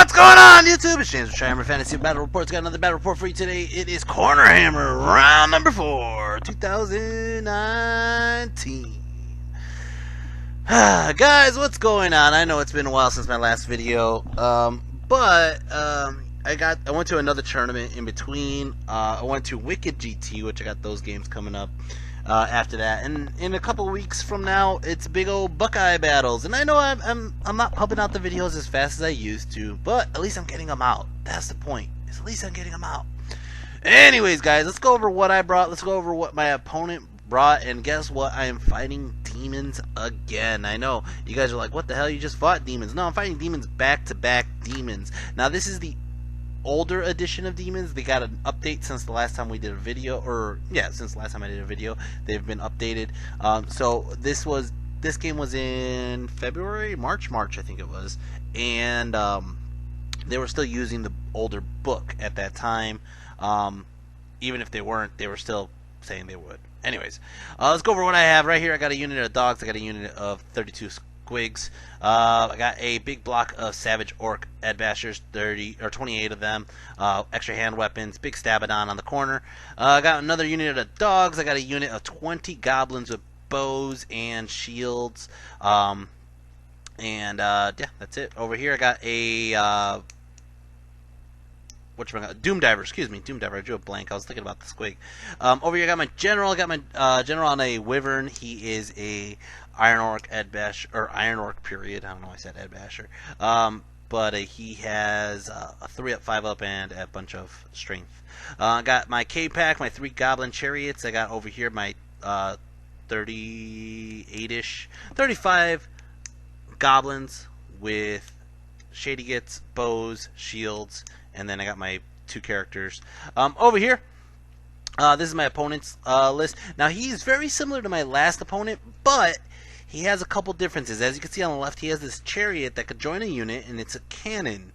What's going on, YouTube? It's James with CornerHammer Fantasy Battle Reports. Got another battle report for you today. It is CornerHammer round number 4, 2019. Guys, what's going on? I know it's been a while since my last video, but I went to another tournament in between. I went to Wicked GT, which I got those games coming up. After that, and in a couple weeks from now, it's big old Buckeye battles. And I know I'm not pumping out the videos as fast as I used to, but at least I'm getting them out. That's the point. Is at least I'm getting them out. Anyways, guys, let's go over what I brought. Let's go over what my opponent brought. And guess what? I am fighting demons again. I know you guys are like, "What the hell? You just fought demons?" No, I'm fighting demons back-to-back demons. Now this is the older edition of demons. They got an update since the last time we did a video, since the last time I did a video, they've been updated. So this game was in February, March I think it was, and they were still using the older book at that time. Even if they weren't, they were still saying they would. Anyways, let's go over what I have right here. I got a unit of dogs. I got a unit of 32 squigs. I got a big block of savage orc adbashers, 28 of them. Extra hand weapons, big stabadon on the corner. I got another unit of dogs. I got a unit of 20 goblins with bows and shields. Yeah, that's it. Over here I got a Doom Diver, excuse me, Doom Diver. I drew a blank. I was thinking about the squig. Over here I got my general. I got my general on a wyvern. He is a Iron Orc Edbash, or Iron Orc period. I don't know why I said Edbasher. But he has a 3-up, 5-up, and a bunch of strength. I got my K-Pack, my 3 Goblin Chariots. I got over here my 38-ish, 35 Goblins with Shady Gits, bows, shields, and then I got my 2 characters. Over here, this is my opponent's list. Now, he's very similar to my last opponent, but he has a couple differences. As you can see on the left, he has this chariot that could join a unit, and it's a cannon.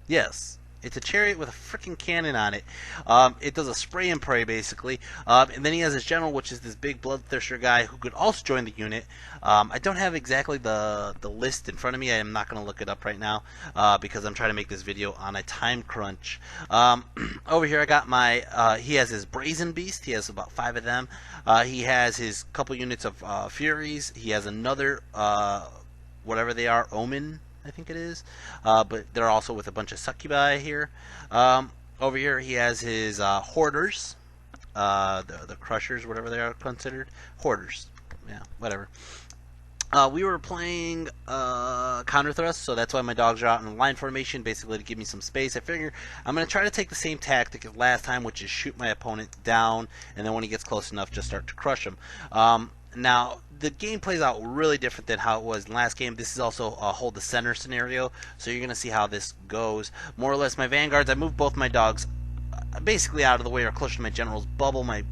Yes, it's a chariot with a freaking cannon on it. It does a spray and pray, basically. And then he has his general, which is this big bloodthirster guy who could also join the unit. I don't have exactly the list in front of me. I am not going to look it up right now because I'm trying to make this video on a time crunch. Over here I got my, he has his Brazen Beast. He has about 5 of them. He has his couple units of Furies. He has another, whatever they are, Omen, I think it is, but they're also with a bunch of succubi here. Over here he has his hoarders, the crushers, whatever they are considered, hoarders, yeah, whatever. We were playing counter thrust, so that's why my dogs are out in line formation, basically to give me some space. I figure I'm going to try to take the same tactic as last time, which is shoot my opponent down, and then when he gets close enough, just start to crush him. Now, the game plays out really different than how it was in the last game. This is also a hold the center scenario, so you're going to see how this goes. More or less, my vanguards, I moved both my dogs basically out of the way or close to my general's bubble. My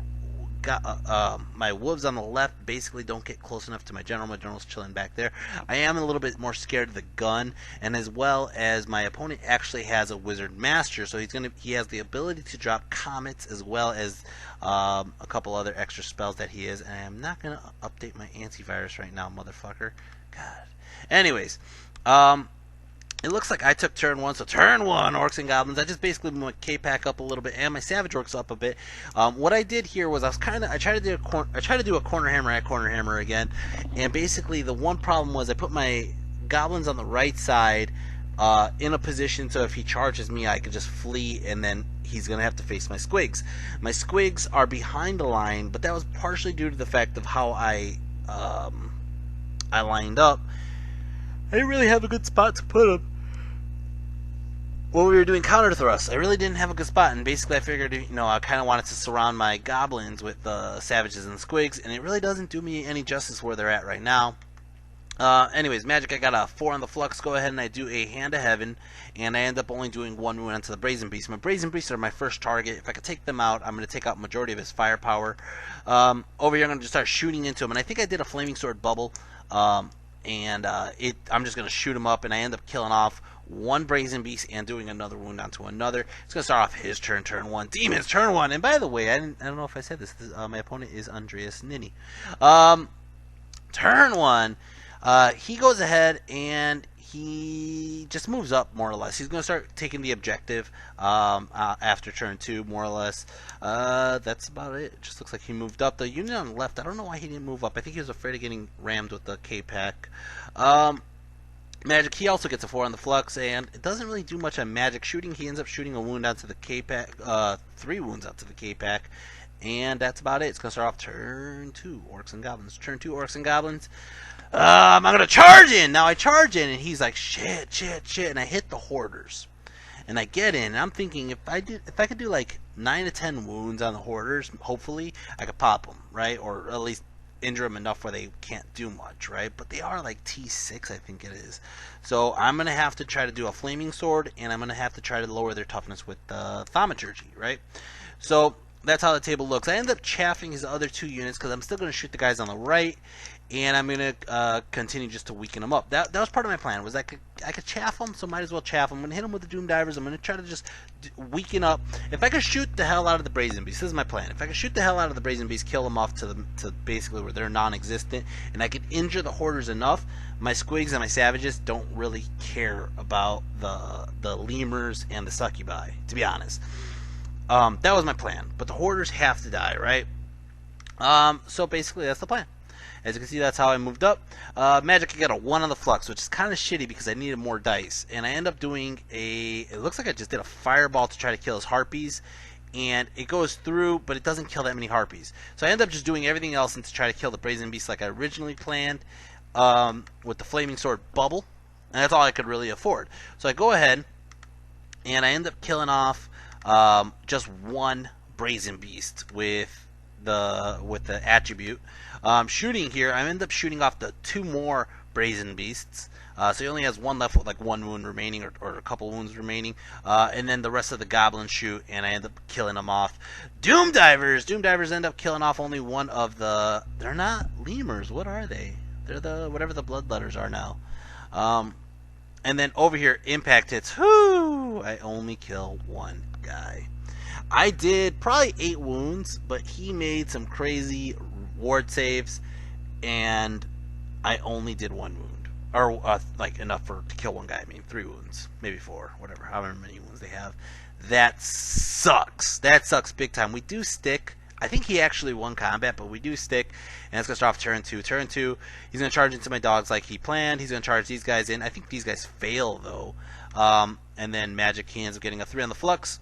wolves on the left basically don't get close enough to my general. My general's chilling back there. I am a little bit more scared of the gun, and as well as my opponent actually has a wizard master, so he has the ability to drop comets as well as a couple other extra spells that he is. And I'm not gonna update my antivirus right now, motherfucker. God. Anyways, it looks like I took turn 1, so turn 1, Orcs and Goblins. I just basically moved my K-Pack up a little bit and my Savage Orcs up a bit. What I did here was I tried to do a CornerHammer at CornerHammer again, and basically the one problem was I put my Goblins on the right side in a position so if he charges me, I could just flee, and then he's gonna have to face my squigs. My squigs are behind the line, but that was partially due to the fact of how I lined up. I didn't really have a good spot to put them. When we were doing counter thrusts, I really didn't have a good spot, and basically I figured, I kind of wanted to surround my goblins with savages and squigs, and it really doesn't do me any justice where they're at right now. Anyways, magic, I got a 4 on the flux. Go ahead and I do a Hand of Heaven, and I end up only doing 1 wound onto the Brazen Beast. My Brazen Beasts are my first target. If I could take them out, I'm going to take out majority of his firepower. Over here, I'm going to just start shooting into him, and I think I did a Flaming Sword bubble, I'm just going to shoot him up, and I end up killing off 1 Brazen Beast and doing another wound onto another. It's going to start off his turn 1. Demons, turn 1. And by the way, I don't know if I said this. My opponent is Andreas Ninny. Turn 1, he goes ahead and he just moves up more or less. He's going to start taking the objective after turn 2, more or less. That's about it. It just looks like he moved up. The unit on the left, I don't know why he didn't move up. I think he was afraid of getting rammed with the K-Pack. Magic, he also gets a 4 on the Flux, and it doesn't really do much on Magic shooting. He ends up shooting a wound onto the K-Pack, 3 wounds onto the K-Pack, and that's about it. It's going to start off turn 2, Orcs and Goblins. Turn 2, Orcs and Goblins. I'm going to charge in! Now I charge in, and he's like, shit, and I hit the Hoarders. And I get in, and I'm thinking, if I could do like 9 to 10 wounds on the Hoarders, hopefully, I could pop them, right? Or at least injure them enough where they can't do much, right? But they are like T6, I think it is. So I'm going to have to try to do a Flaming Sword, and I'm going to have to try to lower their toughness with Thaumaturgy, right? So that's how the table looks. I end up chaffing his other 2 units because I'm still going to shoot the guys on the right, and I'm going to continue just to weaken them up. That was part of my plan, was I could chaff them, so might as well chaff them. I'm going to hit them with the Doom Divers. I'm going to try to just weaken up. If I could shoot the hell out of the Brazen Beast, this is my plan. If I could shoot the hell out of the Brazen Beast, kill them off to basically where they're non-existent, and I could injure the Hoarders enough, my Squigs and my Savages don't really care about the Lemurs and the Succubi, to be honest. That was my plan, but the Hoarders have to die, right? So basically that's the plan. As you can see, that's how I moved up. Magic, I got a 1 on the Flux, which is kind of shitty because I needed more dice. And I end up doing it looks like I just did a Fireball to try to kill his Harpies. And it goes through, but it doesn't kill that many Harpies. So I end up just doing everything else to try to kill the Brazen Beast like I originally planned with the Flaming Sword Bubble. And that's all I could really afford. So I go ahead, and I end up killing off just 1 Brazen Beast with the attribute. Shooting here, I end up shooting off the 2 more Brazen Beasts. So he only has 1 left with like 1 wound remaining, or a couple wounds remaining. And then the rest of the Goblins shoot, and I end up killing them off. Doom Divers end up killing off only 1 of the. They're not Lemurs. What are they? They're the whatever the Bloodletters are now. And then over here, Impact hits. Whoo! I only kill 1 guy. I did probably 8 wounds, but he made some crazy ward saves, and I only did 1 wound, or like enough to kill 1 guy. I mean, 3 wounds, maybe 4, whatever, however many wounds they have. That sucks. That sucks big time. We do stick. I think he actually won combat, but we do stick, and it's going to start off turn 2. Turn 2, he's going to charge into my dogs like he planned. He's going to charge these guys in. I think these guys fail, though. And then Magic, he ends up getting a 3 on the Flux.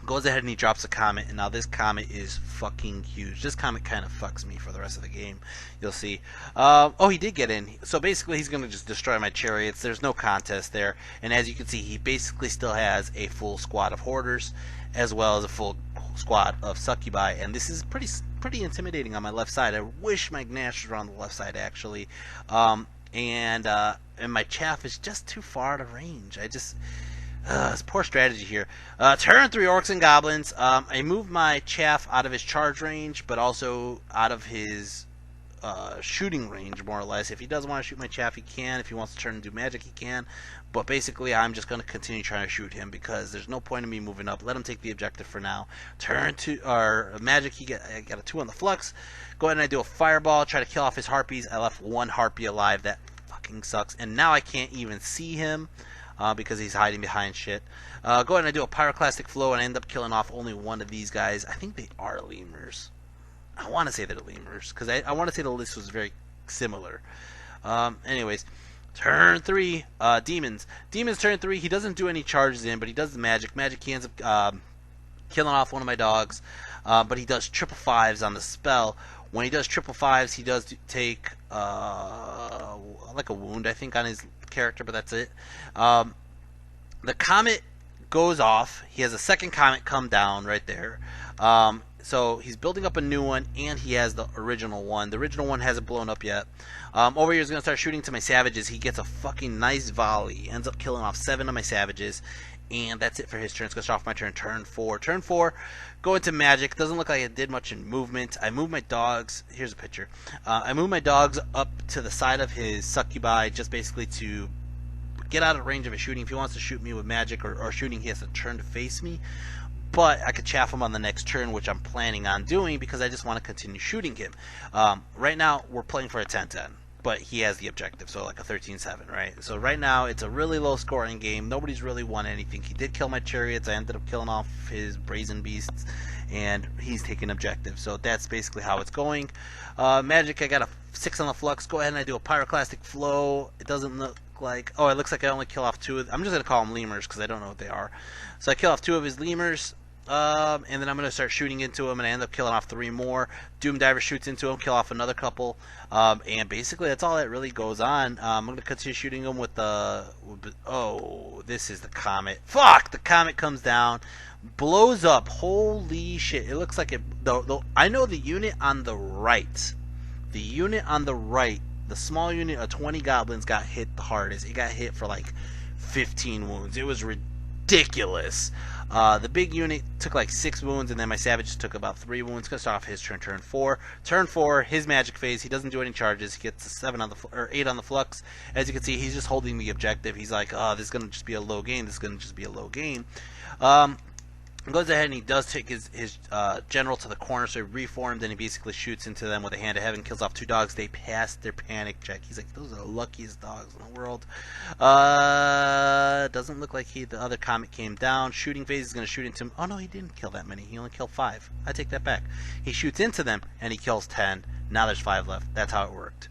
Goes ahead and he drops a Comet, and now this Comet is fucking huge. This Comet kind of fucks me for the rest of the game. You'll see. Oh, he did get in. So basically he's going to just destroy my Chariots. There's no contest there. And as you can see, he basically still has a full squad of Hoarders, as well as a full squad of Succubi. And this is pretty intimidating on my left side. I wish my Gnash was on the left side, actually. And my Chaff is just too far out of range. It's poor strategy here. Turn 3, Orcs and Goblins. I move my Chaff out of his charge range, but also out of his shooting range, more or less. If he doesn't want to shoot my Chaff, he can. If he wants to turn and do magic, he can. But basically, I'm just going to continue trying to shoot him because there's no point in me moving up. Let him take the objective for now. Turn 2, or magic, I got a 2 on the Flux. Go ahead and I do a Fireball, try to kill off his Harpies. I left 1 Harpy alive. That fucking sucks. And now I can't even see him. Because he's hiding behind shit. Go ahead and I do a Pyroclastic Flow, and I end up killing off only 1 of these guys. I think they are Lemurs. I want to say they're Lemurs, because I want to say the list was very similar. Anyways, turn 3, Demons. Demons turn 3, he doesn't do any charges in, but he does the magic. Magic, he ends up killing off 1 of my dogs, but he does 555s on the spell. When he does 555s, he does take like a wound, I think, on his character, but that's it. The Comet goes off. He has a second Comet come down right there. So he's building up a new one, and he has the original one. The original one hasn't blown up yet. Over here, he's going to start shooting to my Savages. He gets a fucking nice volley. He ends up killing off 7 of my Savages. And that's it for his turn. It's going to start off my turn. Turn 4. Turn 4, go into magic. Doesn't look like it did much in movement. I move my dogs. Here's a picture. I move my dogs up to the side of his Succubi, just basically to get out of range of his shooting. If he wants to shoot me with magic or shooting, he has to turn to face me. But I could chaff him on the next turn, which I'm planning on doing because I just want to continue shooting him. Right now, we're playing for a 10-10. but he has the objective, so like a 13-7, right? So right now, it's a really low-scoring game. Nobody's really won anything. He did kill my chariots. I ended up killing off his brazen beasts, and he's taking objective. So that's basically how it's going. Magic, I got a 6 on the flux. Go ahead and I do a pyroclastic flow. It doesn't look like... Oh, it looks like I only kill off 2 of... I'm just going to call them lemurs, because I don't know what they are. So I kill off 2 of his lemurs. And then I'm going to start shooting into him, and I end up killing off 3 more. Doom Diver shoots into him, kill off another couple. And basically, that's all that really goes on. I'm going to continue shooting him with the... Oh, this is the comet. Fuck! The comet comes down, blows up. Holy shit. It looks like it... I know the unit on the right. The unit on the right, the small unit of 20 goblins got hit the hardest. It got hit for like 15 wounds. It was ridiculous. The big unit took like 6 wounds, and then my savages took about 3 wounds. Gonna start off his turn 4. Turn 4, his magic phase. He doesn't do any charges. He gets a 7 on the or 8 on the flux. As you can see, he's just holding the objective. He's like, oh, this is gonna just be a low game. This is gonna just be a low game. Goes ahead and he does take his general to the corner, so he reformed, and he basically shoots into them with a hand of heaven, kills off 2 dogs. They pass their panic check. He's like, those are the luckiest dogs in the world. Doesn't look like the other comet came down. Shooting phase is going to shoot into him. Oh no, he didn't kill that many. He only killed 5. I take that back. He shoots into them, and he kills 10. Now there's 5 left. That's how it worked.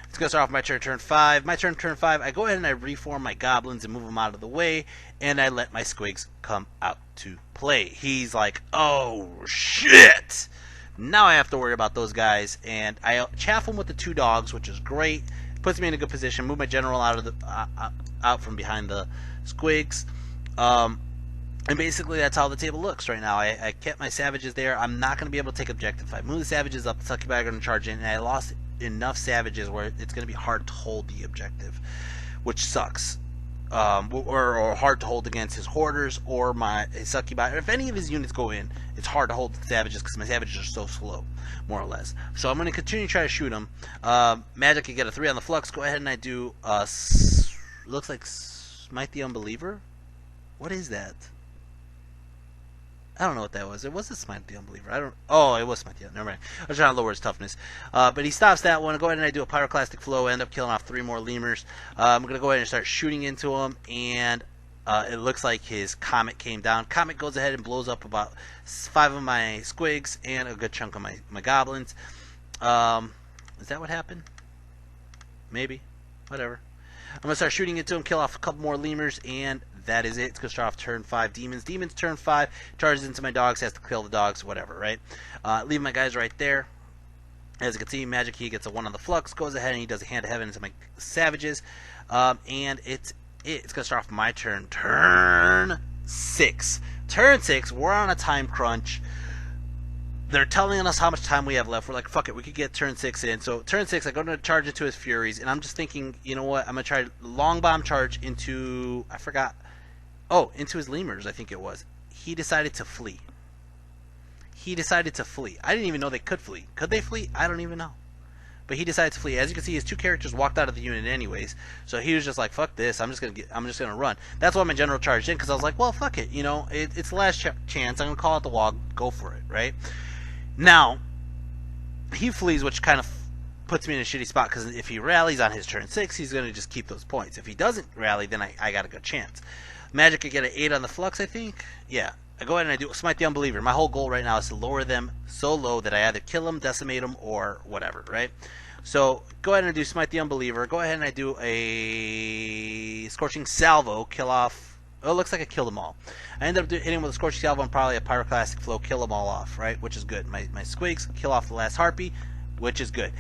It's going to start off my turn 5. My turn 5, I go ahead and I reform my goblins and move them out of the way, and I let my squigs come out to play. He's like, oh shit! Now I have to worry about those guys, and I chaff them with the 2 dogs, which is great. Puts me in a good position. Move my general out of the out from behind the squigs. And basically, that's how the table looks right now. I kept my savages there. I'm not going to be able to take objective. If I move the savages up, the succubi are going to charge in, and I lost enough savages where it's going to be hard to hold the objective, which sucks. Or hard to hold against his hoarders or his succubi. If any of his units go in, it's hard to hold the savages because my savages are so slow, more or less. So I'm going to continue to try to shoot them. Magic, I get a 3 on the flux. Go ahead and I do, looks like Smite the Unbeliever? What is that? I don't know what that was. It was a Smite the Unbeliever. Oh, it was Smite the Unbeliever. Never mind. I was trying to lower his toughness. But he stops that one. Go ahead and I do a pyroclastic flow. End up killing off 3 more lemurs. I'm going to go ahead and start shooting into him. And it looks like his comet came down. Comet goes ahead and blows up about 5 of my squigs and a good chunk of my goblins. Is that what happened? Maybe. Whatever. I'm going to start shooting into him, kill off a couple more lemurs, and that is it. It's going to start off turn 5 demons. Demons turn 5, charges into my dogs, has to kill the dogs, whatever, right? Leave my guys right there. As you can see, Magic, he gets a 1 on the flux, goes ahead and he does a hand of heaven into my savages. And it's going to start off my turn. Turn 6. Turn 6, we're on a time crunch. They're telling us how much time we have left. We're like, fuck it, we could get turn 6 in. So turn 6, I'm going to charge into his Furies, and I'm just thinking, you know what, I'm going to try long bomb charge into, I forgot, into his lemurs, I think it was. He decided to flee. I didn't even know they could flee. Could they flee? I don't even know. But he decided to flee. As you can see, his 2 characters walked out of the unit anyways. So he was just like, "Fuck this! I'm just gonna run." That's why my general charged in, because I was like, "Well, fuck it. You know, it's the last chance. I'm gonna call out the wall. Go for it, right?" Now, he flees, which kind of puts me in a shitty spot, because if he rallies on his turn 6, he's gonna just keep those points. If he doesn't rally, then I got a good chance. Magic, I get an 8 on the flux, I think. Yeah. I go ahead and I do Smite the Unbeliever. My whole goal right now is to lower them so low that I either kill them, decimate them, or whatever, right? So, go ahead and do Smite the Unbeliever. Go ahead and I do a Scorching Salvo, kill off... Oh, it looks like I killed them all. I end up hitting with a Scorching Salvo and probably a Pyroclastic Flow, kill them all off, right? Which is good. My squigs kill off the last Harpy, which is good.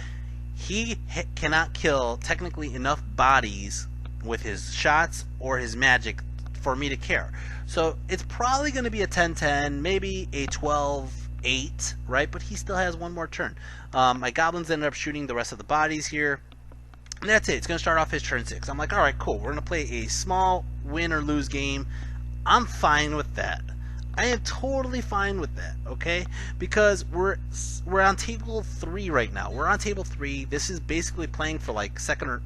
He cannot kill technically enough bodies with his shots or his magic for me to care. So it's probably going to be a 10-10, maybe a 12-8, right? But he still has one more turn. My goblins ended up shooting the rest of the bodies here. And that's it. It's going to start off his turn 6. I'm like, alright, cool. We're going to play a small win or lose game. I'm fine with that. I am totally fine with that, okay? Because we're on table 3 right now. We're on table 3. This is basically playing for like second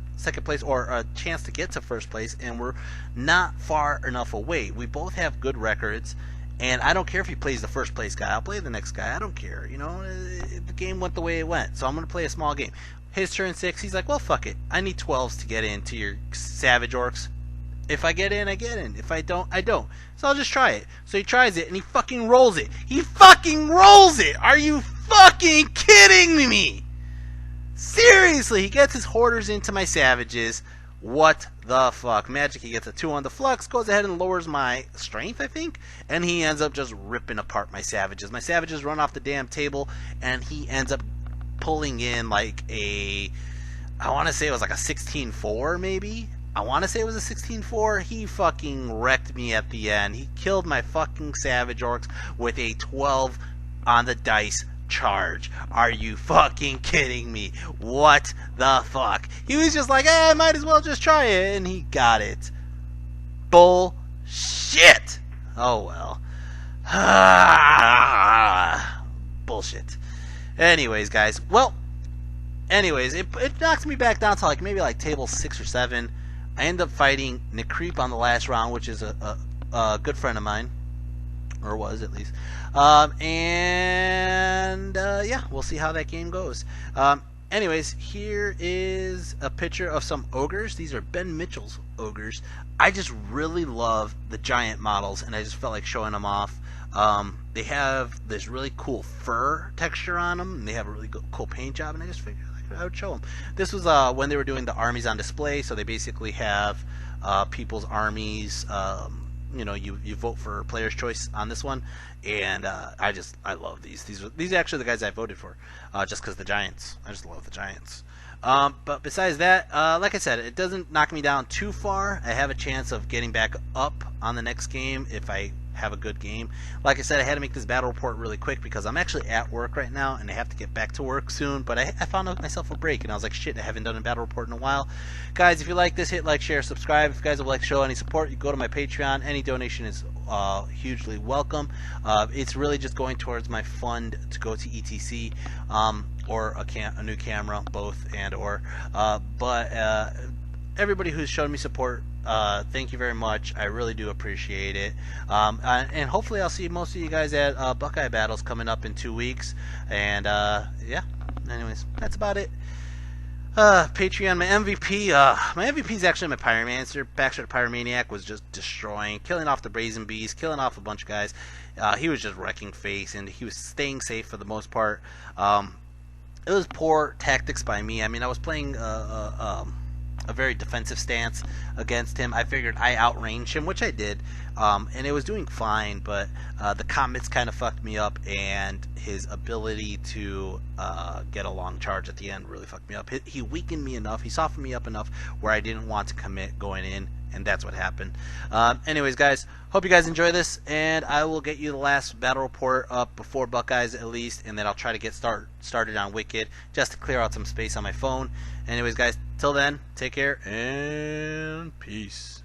place or a chance to get to first place, and we're not far enough away. We both have good records, and I don't care if he plays the first place guy. I'll play the next guy. I don't care. You know, the game went the way it went, so I'm going to play a small game. His turn 6, he's like, well, fuck it. I need 12s to get into your savage orcs. If I get in, I get in. If I don't, I don't. So I'll just try it. So he tries it, and he fucking rolls it. He fucking rolls it! Are you fucking kidding me? Seriously, he gets his hoarders into my savages. What the fuck? Magic, he gets a 2 on the flux, goes ahead and lowers my strength, I think, and he ends up just ripping apart my savages. My savages run off the damn table, and he ends up pulling in like a, I want to say it was like a 16-4 maybe? I want to say it was a 16-4. He fucking wrecked me at the end. He killed my fucking savage orcs with a 12 on the dice charge. Are you fucking kidding me? What the fuck? He was just like, I might as well just try it, and he got it. Bullshit. Oh well. Bullshit. Anyways, guys. Well, it knocks me back down to like maybe like table 6 or 7. I end up fighting Necreep on the last round, which is a good friend of mine. Or was, at least. Yeah, we'll see how that game goes. Anyways, here is a picture of some ogres. These are Ben Mitchell's ogres. I just really love the giant models, and I just felt like showing them off. They have this really cool fur texture on them, and they have a really cool paint job, and I just figured I would show them. This was when they were doing the armies on display, so they basically have people's armies. You know, you vote for player's choice on this one, and I love these. These are actually the guys I voted for, just because the Giants. I just love the Giants. But besides that, like I said, it doesn't knock me down too far. I have a chance of getting back up on the next game if I have a good game. Like I said, I had to make this battle report really quick because I'm actually at work right now and I have to get back to work soon, but I found myself a break and I was like, shit, I haven't done a battle report in a while. Guys, if you like this, hit like, share, subscribe. If you guys would like to show any support, you go to my Patreon. Any donation is hugely welcome. It's really just going towards my fund to go to ETC, or a new camera, both and or. But everybody who's shown me support, thank you very much. I really do appreciate it. And hopefully I'll see most of you guys at Buckeye Battles coming up in 2 weeks. And yeah, anyways, that's about it. Patreon, my MVP is actually my Pyromancer. Backshot Pyromaniac was just destroying, killing off the Brazen Beast, killing off a bunch of guys. He was just wrecking face, and he was staying safe for the most part. It was poor tactics by me. I mean, I was playing a very defensive stance against him. I figured I outranged him, which I did, and it was doing fine, but the comets kind of fucked me up, and his ability to get a long charge at the end really fucked me up. He weakened me enough, he softened me up enough where I didn't want to commit going in, and that's what happened. Anyways, guys, hope you guys enjoy this, and I will get you the last battle report up before Buckeyes at least, and then I'll try to get started on Wicked just to clear out some space on my phone. Anyways, guys, till then, take care and peace.